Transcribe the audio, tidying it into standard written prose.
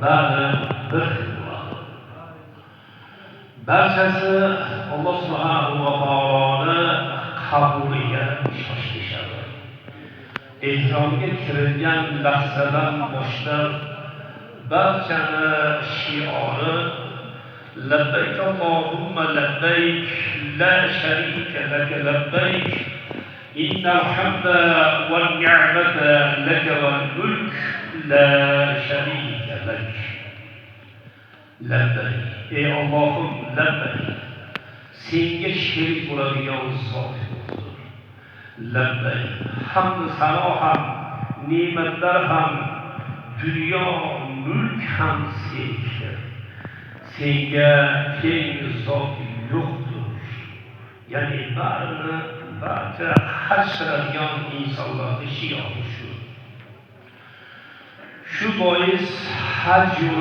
bari bir xil bo'ladi. Barchasi Alloh subhanahu va taoloni qabuliga shoshilishadi. Ehromga kirilgan lahzadan boshlab barchani shiori labbayk Allohumma labbayk la sharika laka labbayk innal hamda wan ni'mata laka wal mulk la sharika lak. Labbayk, ey Allohim labbayk, senga sherik bo'ladigan zot yo'qdir. Labbayk, hamd sano ham, ne'matlar ham, dunyo mulk ham senga. Senga teng zot yo'qdir. Ya'ni barcha hashradigan insonlarning shiori shu. Shu bois haj